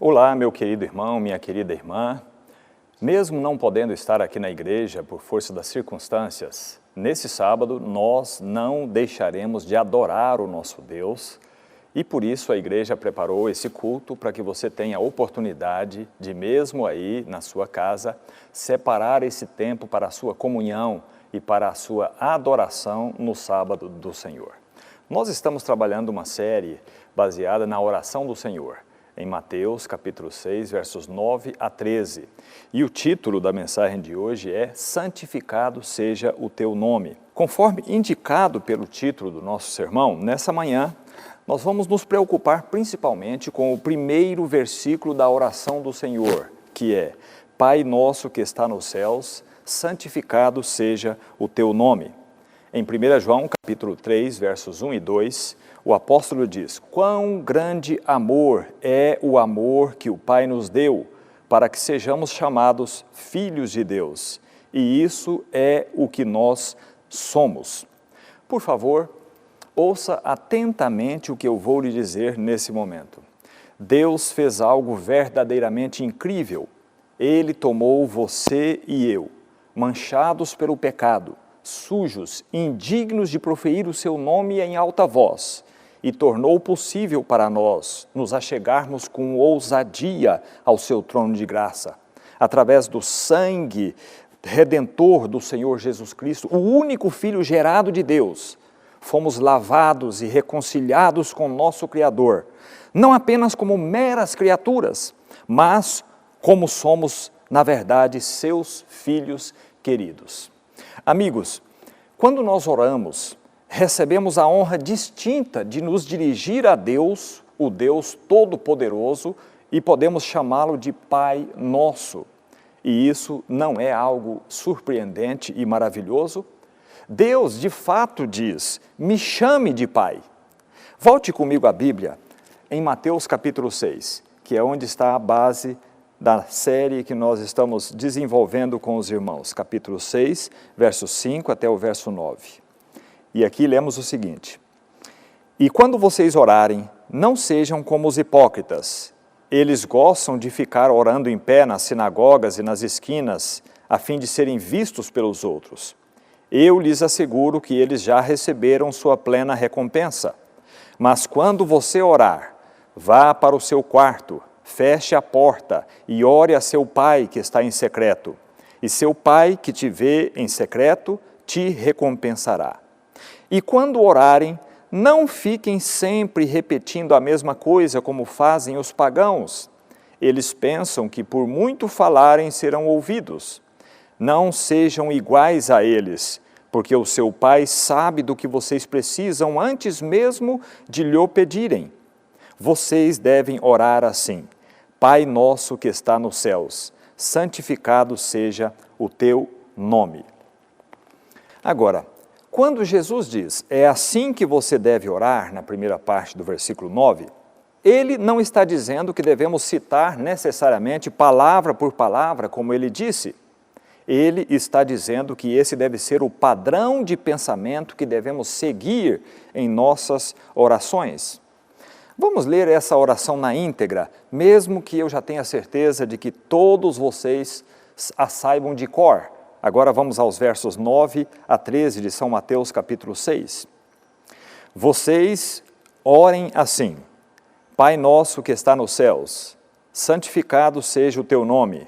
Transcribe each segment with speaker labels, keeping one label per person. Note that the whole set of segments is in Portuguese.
Speaker 1: Olá, meu querido irmão, minha querida irmã. Mesmo não podendo estar aqui na igreja por força das circunstâncias, nesse sábado nós não deixaremos de adorar o nosso Deus e por isso a igreja preparou esse culto para que você tenha a oportunidade de, mesmo aí na sua casa, separar esse tempo para a sua comunhão e para a sua adoração no sábado do Senhor. Nós estamos trabalhando uma série baseada na oração do Senhor, em Mateus capítulo 6, versos 9 a 13. E o título da mensagem de hoje é Santificado seja o teu nome. Conforme indicado pelo título do nosso sermão, nessa manhã nós vamos nos preocupar principalmente com o primeiro versículo da oração do Senhor, que é: Pai nosso que está nos céus, santificado seja o teu nome. Em 1 João capítulo 3, versos 1 e 2, o apóstolo diz: quão grande amor é o amor que o Pai nos deu, para que sejamos chamados filhos de Deus, e isso é o que nós somos. Por favor, ouça atentamente o que eu vou lhe dizer nesse momento. Deus fez algo verdadeiramente incrível. Ele tomou você e eu, manchados pelo pecado, sujos, indignos de proferir o seu nome em alta voz, e tornou possível para nós nos achegarmos com ousadia ao seu trono de graça, através do sangue redentor do Senhor Jesus Cristo, o único Filho gerado de Deus. Fomos lavados e reconciliados com nosso Criador, não apenas como meras criaturas, mas como somos, na verdade, seus filhos queridos. Amigos, quando nós oramos, recebemos a honra distinta de nos dirigir a Deus, o Deus Todo-Poderoso, e podemos chamá-lo de Pai Nosso. E isso não é algo surpreendente e maravilhoso? Deus, de fato, diz: me chame de Pai. Volte comigo à Bíblia, em Mateus capítulo 6, que é onde está a base da série que nós estamos desenvolvendo com os irmãos, capítulo 6, versos 5 até o verso 9. E aqui lemos o seguinte: e quando vocês orarem, não sejam como os hipócritas. Eles gostam de ficar orando em pé nas sinagogas e nas esquinas, a fim de serem vistos pelos outros. Eu lhes asseguro que eles já receberam sua plena recompensa. Mas quando você orar, vá para o seu quarto, feche a porta e ore a seu pai que está em secreto. E seu pai que te vê em secreto te recompensará. E quando orarem, não fiquem sempre repetindo a mesma coisa como fazem os pagãos. Eles pensam que por muito falarem serão ouvidos. Não sejam iguais a eles, porque o seu pai sabe do que vocês precisam antes mesmo de lhe pedirem. Vocês devem orar assim: Pai nosso que está nos céus, santificado seja o teu nome. Agora, quando Jesus diz, é assim que você deve orar, na primeira parte do versículo 9, ele não está dizendo que devemos citar necessariamente palavra por palavra, como ele disse. Ele está dizendo que esse deve ser o padrão de pensamento que devemos seguir em nossas orações. Vamos ler essa oração na íntegra, mesmo que eu já tenha certeza de que todos vocês a saibam de cor. Agora vamos aos versos 9 a 13 de São Mateus capítulo 6. Vocês orem assim: Pai nosso que está nos céus, santificado seja o teu nome,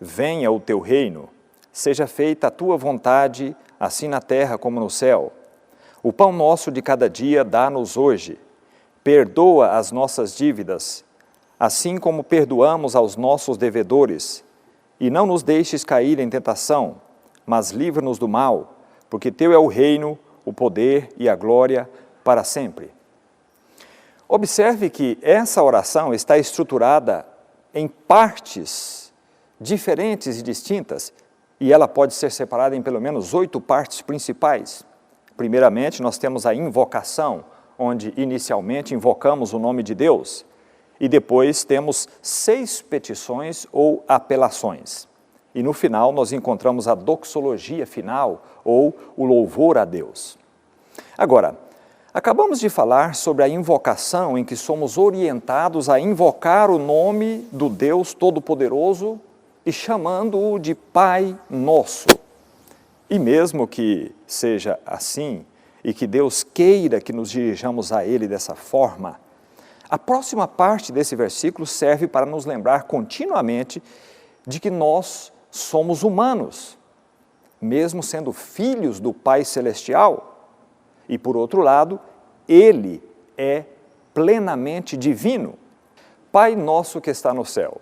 Speaker 1: venha o teu reino, seja feita a tua vontade, assim na terra como no céu. O pão nosso de cada dia dá-nos hoje. Perdoa as nossas dívidas, assim como perdoamos aos nossos devedores. E não nos deixes cair em tentação, mas livra-nos do mal, porque teu é o reino, o poder e a glória para sempre. Observe que essa oração está estruturada em partes diferentes e distintas, e ela pode ser separada em pelo menos 8 partes principais. Primeiramente, nós temos a invocação, onde inicialmente invocamos o nome de Deus, e depois temos 6 petições ou apelações. E no final nós encontramos a doxologia final, ou o louvor a Deus. Agora, Acabamos de falar sobre a invocação em que somos orientados a invocar o nome do Deus Todo-Poderoso e chamando-o de Pai Nosso. E mesmo que seja assim, e que Deus queira que nos dirijamos a Ele dessa forma, a próxima parte desse versículo serve para nos lembrar continuamente de que nós somos humanos, mesmo sendo filhos do Pai Celestial, e por outro lado, Ele é plenamente divino. Pai nosso que está no céu.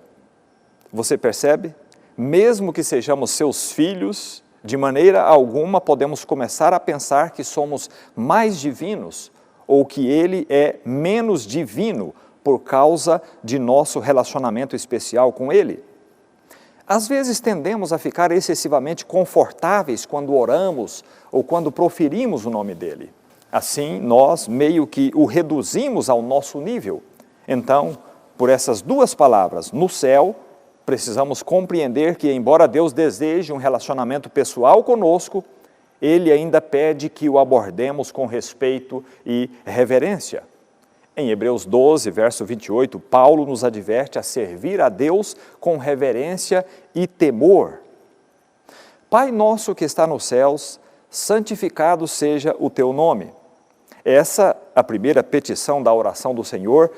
Speaker 1: Você percebe? Mesmo que sejamos seus filhos, de maneira alguma podemos começar a pensar que somos mais divinos ou que Ele é menos divino por causa de nosso relacionamento especial com Ele. Às vezes tendemos a ficar excessivamente confortáveis quando oramos ou quando proferimos o nome dEle. Assim, nós meio que o reduzimos ao nosso nível. Então, por essas duas palavras, no céu, precisamos compreender que, embora Deus deseje um relacionamento pessoal conosco, Ele ainda pede que o abordemos com respeito e reverência. Em Hebreus 12, verso 28, Paulo nos adverte a servir a Deus com reverência e temor. Pai nosso que está nos céus, santificado seja o teu nome. Essa, a primeira petição da oração do Senhor,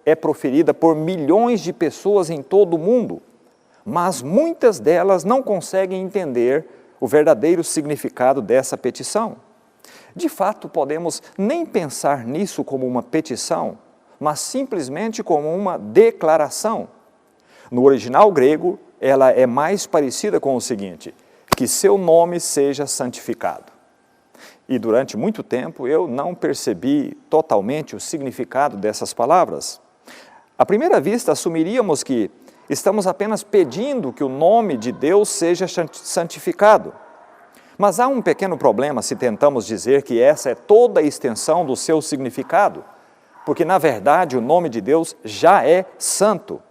Speaker 1: é proferida por milhões de pessoas em todo o mundo, mas muitas delas não conseguem entender o verdadeiro significado dessa petição. De fato, podemos nem pensar nisso como uma petição, mas simplesmente como uma declaração. No original grego, ela é mais parecida com o seguinte: que seu nome seja santificado. E durante muito tempo eu não percebi totalmente o significado dessas palavras. À primeira vista, assumiríamos que estamos apenas pedindo que o nome de Deus seja santificado. Mas há um pequeno problema se tentamos dizer que essa é toda a extensão do seu significado, porque, na verdade, o nome de Deus já é santo.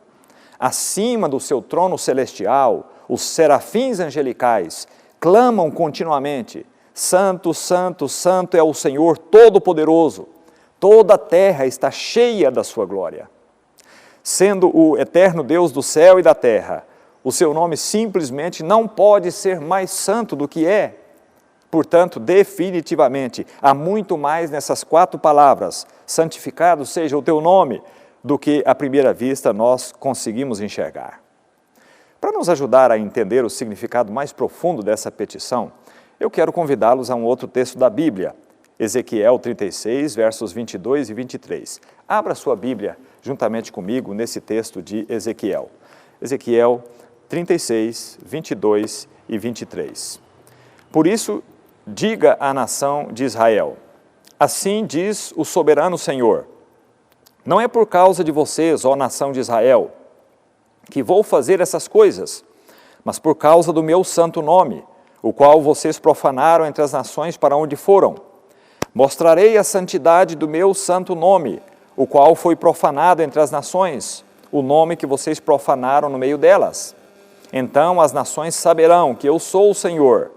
Speaker 1: Acima do seu trono celestial, os serafins angelicais clamam continuamente: Santo, Santo, Santo é o Senhor Todo-Poderoso. Toda a terra está cheia da sua glória. Sendo o eterno Deus do céu e da terra, o seu nome simplesmente não pode ser mais santo do que é. Portanto, definitivamente, há muito mais nessas 4 palavras, santificado seja o teu nome, do que à primeira vista nós conseguimos enxergar. Para nos ajudar a entender o significado mais profundo dessa petição, eu quero convidá-los a um outro texto da Bíblia, Ezequiel 36, versos 22 e 23. Abra sua Bíblia juntamente comigo nesse texto de Ezequiel. Ezequiel 36, 22 e 23. Por isso, diga à nação de Israel: assim diz o soberano Senhor, não é por causa de vocês, ó nação de Israel, que vou fazer essas coisas, mas por causa do meu santo nome, o qual vocês profanaram entre as nações para onde foram. Mostrarei a santidade do meu santo nome, o qual foi profanado entre as nações, o nome que vocês profanaram no meio delas. Então as nações saberão que eu sou o Senhor,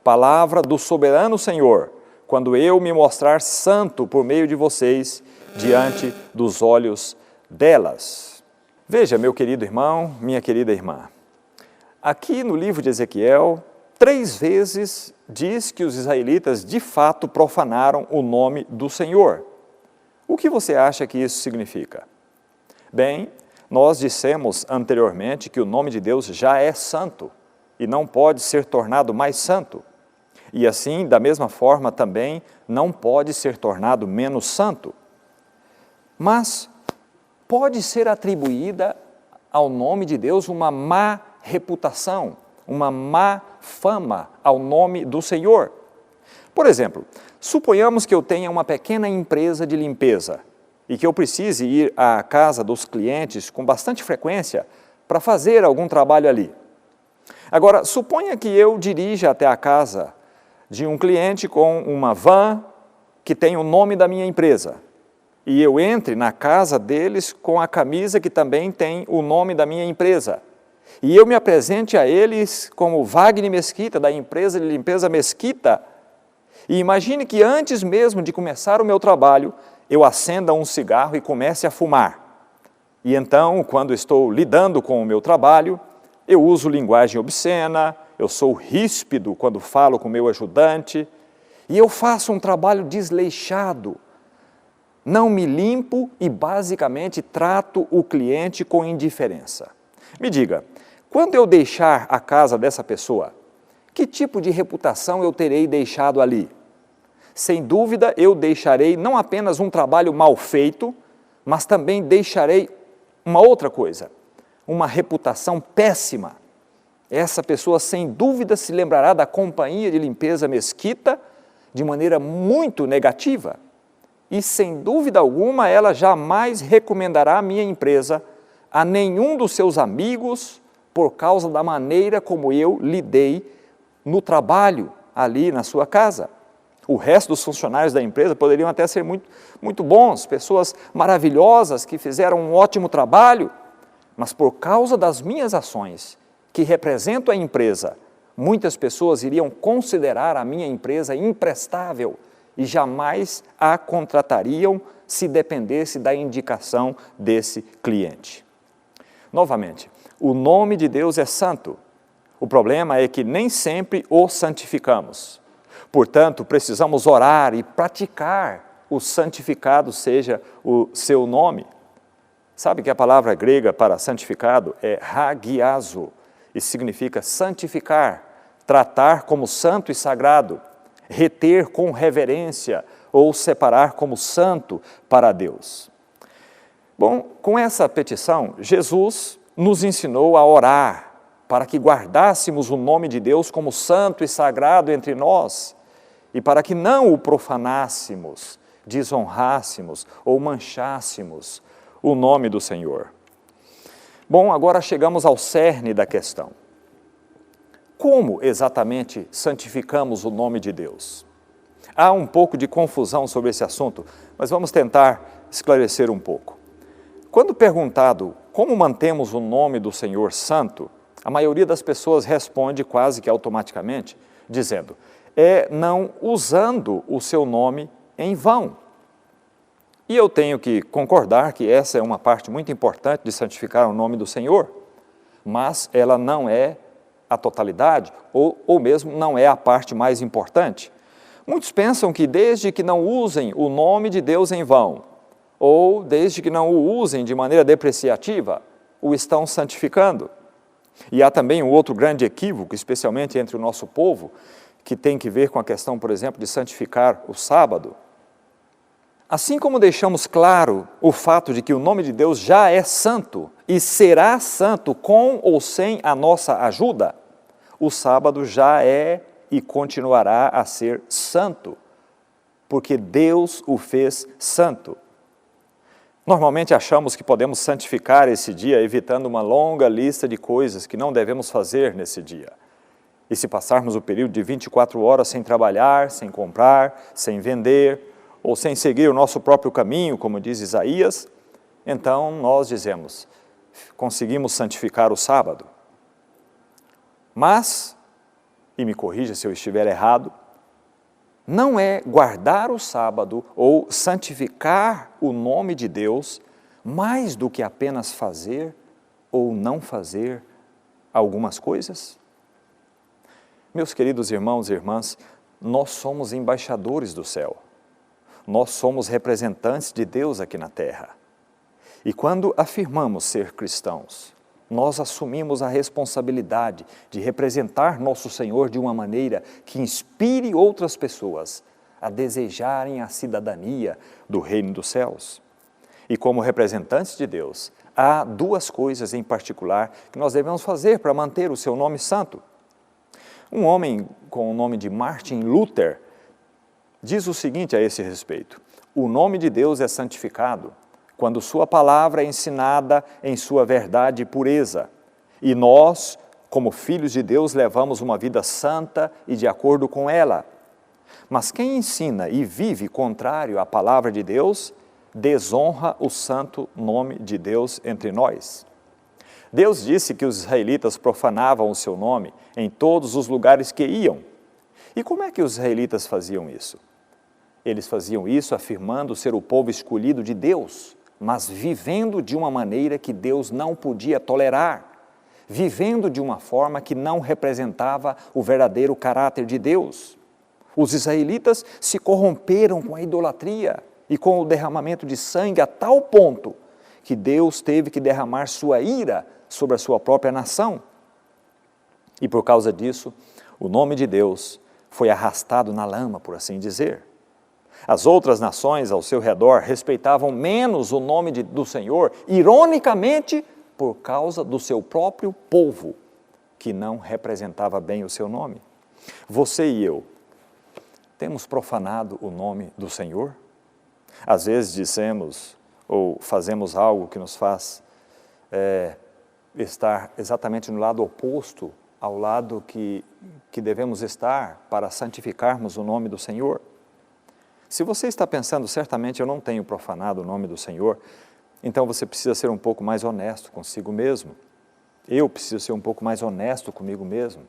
Speaker 1: palavra do soberano Senhor, quando eu me mostrar santo por meio de vocês, diante dos olhos delas. Veja, meu querido irmão, minha querida irmã, aqui no livro de Ezequiel, 3 vezes diz que os israelitas de fato profanaram o nome do Senhor. O que você acha que isso significa? Bem, nós dissemos anteriormente que o nome de Deus já é santo e não pode ser tornado mais santo. E assim, da mesma forma também, não pode ser tornado menos santo. Mas pode ser atribuída ao nome de Deus uma má reputação, uma má fama ao nome do Senhor. Por exemplo, suponhamos que eu tenha uma pequena empresa de limpeza e que eu precise ir à casa dos clientes com bastante frequência para fazer algum trabalho ali. Agora, suponha que eu dirija até a casa de um cliente com uma van que tem o nome da minha empresa e eu entre na casa deles com a camisa que também tem o nome da minha empresa e eu me apresente a eles como Wagner Mesquita, da empresa de limpeza Mesquita, E imagine que antes mesmo de começar o meu trabalho, eu acenda um cigarro e comece a fumar. E então, quando estou lidando com o meu trabalho, eu uso linguagem obscena, eu sou ríspido quando falo com o meu ajudante, e eu faço um trabalho desleixado. Não me limpo e basicamente trato o cliente com indiferença. Me diga, quando eu deixar a casa dessa pessoa, que tipo de reputação eu terei deixado ali? Sem dúvida, eu deixarei não apenas um trabalho mal feito, mas também deixarei uma outra coisa, uma reputação péssima. Essa pessoa, sem dúvida, se lembrará da companhia de limpeza Mesquita de maneira muito negativa. E, sem dúvida alguma, ela jamais recomendará a minha empresa a nenhum dos seus amigos por causa da maneira como eu lidei no trabalho ali na sua casa. O resto dos funcionários da empresa poderiam até ser muito bons, pessoas maravilhosas que fizeram um ótimo trabalho, mas por causa das minhas ações, que representam a empresa, muitas pessoas iriam considerar a minha empresa imprestável e jamais a contratariam se dependesse da indicação desse cliente. Novamente, o nome de Deus é santo. O problema é que nem sempre o santificamos. Portanto, precisamos orar e praticar o santificado seja o seu nome. Sabe que a palavra grega para santificado é hagiazo, e significa santificar, tratar como santo e sagrado, reter com reverência ou separar como santo para Deus. Bom, com essa petição, Jesus nos ensinou a orar para que guardássemos o nome de Deus como santo e sagrado entre nós e para que não o profanássemos, desonrássemos ou manchássemos o nome do Senhor. Bom, agora chegamos ao cerne da questão. Como exatamente santificamos o nome de Deus? Há um pouco de confusão sobre esse assunto, mas vamos tentar esclarecer um pouco. Quando perguntado como mantemos o nome do Senhor santo, a maioria das pessoas responde quase que automaticamente, dizendo, não usando o seu nome em vão. E eu tenho que concordar que essa é uma parte muito importante de santificar o nome do Senhor, mas ela não é a totalidade, ou mesmo não é a parte mais importante. Muitos pensam que desde que não usem o nome de Deus em vão, ou desde que não o usem de maneira depreciativa, o estão santificando. E há também um outro grande equívoco, especialmente entre o nosso povo, que tem que ver com a questão, por exemplo, de santificar o sábado. Assim como deixamos claro o fato de que o nome de Deus já é santo e será santo com ou sem a nossa ajuda, o sábado já é e continuará a ser santo, porque Deus o fez santo. Normalmente achamos que podemos santificar esse dia evitando uma longa lista de coisas que não devemos fazer nesse dia. E se passarmos o período de 24 horas sem trabalhar, sem comprar, sem vender, ou sem seguir o nosso próprio caminho, como diz Isaías, então nós dizemos, conseguimos santificar o sábado. Mas, e me corrija se eu estiver errado, não é guardar o sábado ou santificar o nome de Deus mais do que apenas fazer ou não fazer algumas coisas? Meus queridos irmãos e irmãs, nós somos embaixadores do céu. Nós somos representantes de Deus aqui na terra. E quando afirmamos ser cristãos, nós assumimos a responsabilidade de representar nosso Senhor de uma maneira que inspire outras pessoas a desejarem a cidadania do reino dos céus. E como representantes de Deus, há duas coisas em particular que nós devemos fazer para manter o seu nome santo. Um homem com o nome de Martin Luther diz o seguinte a esse respeito: o nome de Deus é santificado quando sua palavra é ensinada em sua verdade e pureza, e nós, como filhos de Deus, levamos uma vida santa e de acordo com ela. Mas quem ensina e vive contrário à palavra de Deus, desonra o santo nome de Deus entre nós. Deus disse que os israelitas profanavam o seu nome em todos os lugares que iam. E como é que os israelitas faziam isso? Eles faziam isso afirmando ser o povo escolhido de Deus, mas vivendo de uma maneira que Deus não podia tolerar, vivendo de uma forma que não representava o verdadeiro caráter de Deus. Os israelitas se corromperam com a idolatria e com o derramamento de sangue a tal ponto que Deus teve que derramar sua ira sobre a sua própria nação. E por causa disso, o nome de Deus foi arrastado na lama, por assim dizer. As outras nações ao seu redor respeitavam menos o nome do Senhor, ironicamente, por causa do seu próprio povo, que não representava bem o seu nome. Você e eu, temos profanado o nome do Senhor? Às vezes dissemos ou fazemos algo que nos faz estar exatamente no lado oposto ao lado que devemos estar para santificarmos o nome do Senhor. Se você está pensando, certamente eu não tenho profanado o nome do Senhor, então você precisa ser um pouco mais honesto consigo mesmo. Eu preciso ser um pouco mais honesto comigo mesmo,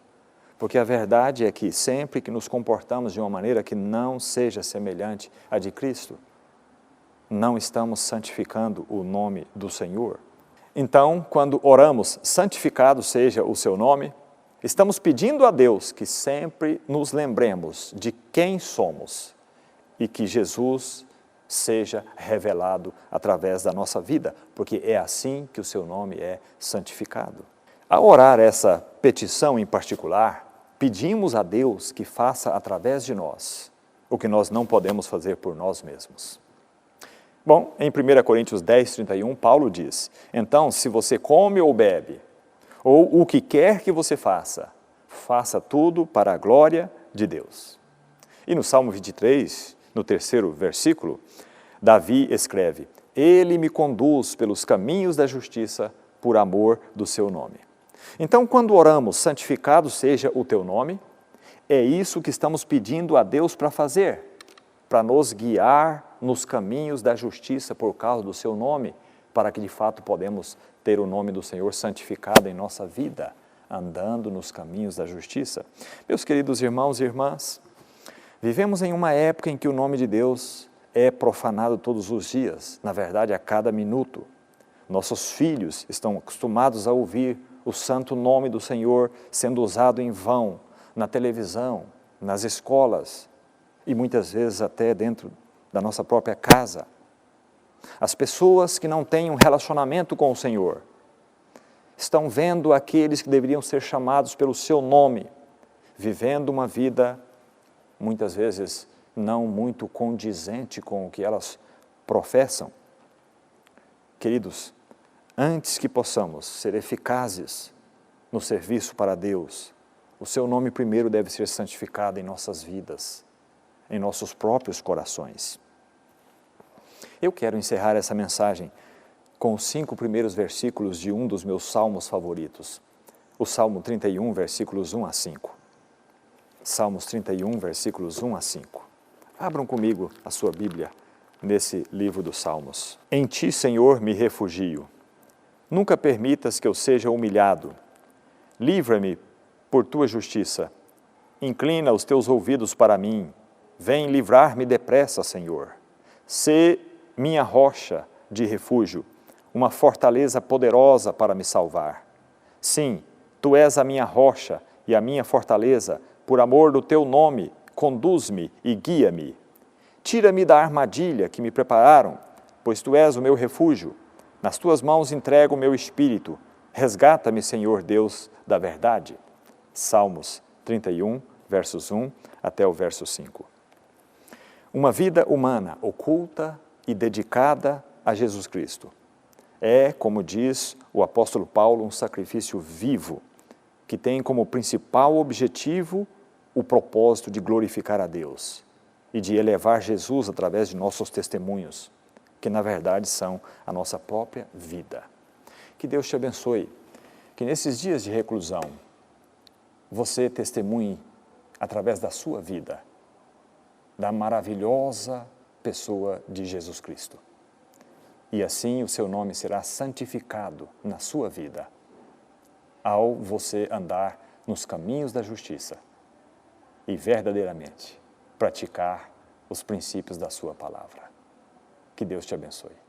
Speaker 1: porque a verdade é que sempre que nos comportamos de uma maneira que não seja semelhante à de Cristo, não estamos santificando o nome do Senhor. Então, quando oramos, santificado seja o seu nome, estamos pedindo a Deus que sempre nos lembremos de quem somos e que Jesus seja revelado através da nossa vida, porque é assim que o seu nome é santificado. Ao orar essa petição em particular, pedimos a Deus que faça através de nós o que nós não podemos fazer por nós mesmos. Bom, em 1 Coríntios 10, 31, Paulo diz: então, se você come ou bebe, ou o que quer que você faça, faça tudo para a glória de Deus. E no Salmo 23, no 3º versículo, Davi escreve: ele me conduz pelos caminhos da justiça por amor do seu nome. Então, quando oramos, santificado seja o teu nome, é isso que estamos pedindo a Deus para fazer, para nos guiar nos caminhos da justiça por causa do seu nome, para que de fato podemos ter o nome do Senhor santificado em nossa vida, andando nos caminhos da justiça. Meus queridos irmãos e irmãs, vivemos em uma época em que o nome de Deus é profanado todos os dias, na verdade a cada minuto. Nossos filhos estão acostumados a ouvir o santo nome do Senhor sendo usado em vão, na televisão, nas escolas e muitas vezes até dentro da nossa própria casa. As pessoas que não têm um relacionamento com o Senhor estão vendo aqueles que deveriam ser chamados pelo seu nome, vivendo uma vida muitas vezes não muito condizente com o que elas professam. Queridos, antes que possamos ser eficazes no serviço para Deus, o seu nome primeiro deve ser santificado em nossas vidas, em nossos próprios corações. Eu quero encerrar essa mensagem com os 5 primeiros versículos de um dos meus salmos favoritos, o Salmo 31, versículos 1 a 5. Salmos 31, versículos 1 a 5. Abram comigo a sua Bíblia nesse livro dos Salmos. Em ti, Senhor, me refugio. Nunca permitas que eu seja humilhado. Livra-me por tua justiça. Inclina os teus ouvidos para mim. Vem livrar-me depressa, Senhor. Sê minha rocha de refúgio, uma fortaleza poderosa para me salvar. Sim, tu és a minha rocha e a minha fortaleza, por amor do teu nome, conduz-me e guia-me. Tira-me da armadilha que me prepararam, pois tu és o meu refúgio. Nas tuas mãos entrego o meu espírito. Resgata-me, Senhor Deus da verdade. Salmos 31, versos 1 até o verso 5. Uma vida humana oculta e dedicada a Jesus Cristo é, como diz o apóstolo Paulo, um sacrifício vivo, que tem como principal objetivo o propósito de glorificar a Deus e de elevar Jesus através de nossos testemunhos, que na verdade são a nossa própria vida. Que Deus te abençoe, que nesses dias de reclusão você testemunhe através da sua vida da maravilhosa pessoa de Jesus Cristo. E assim o seu nome será santificado na sua vida, ao você andar nos caminhos da justiça, e verdadeiramente praticar os princípios da sua palavra. Que Deus te abençoe.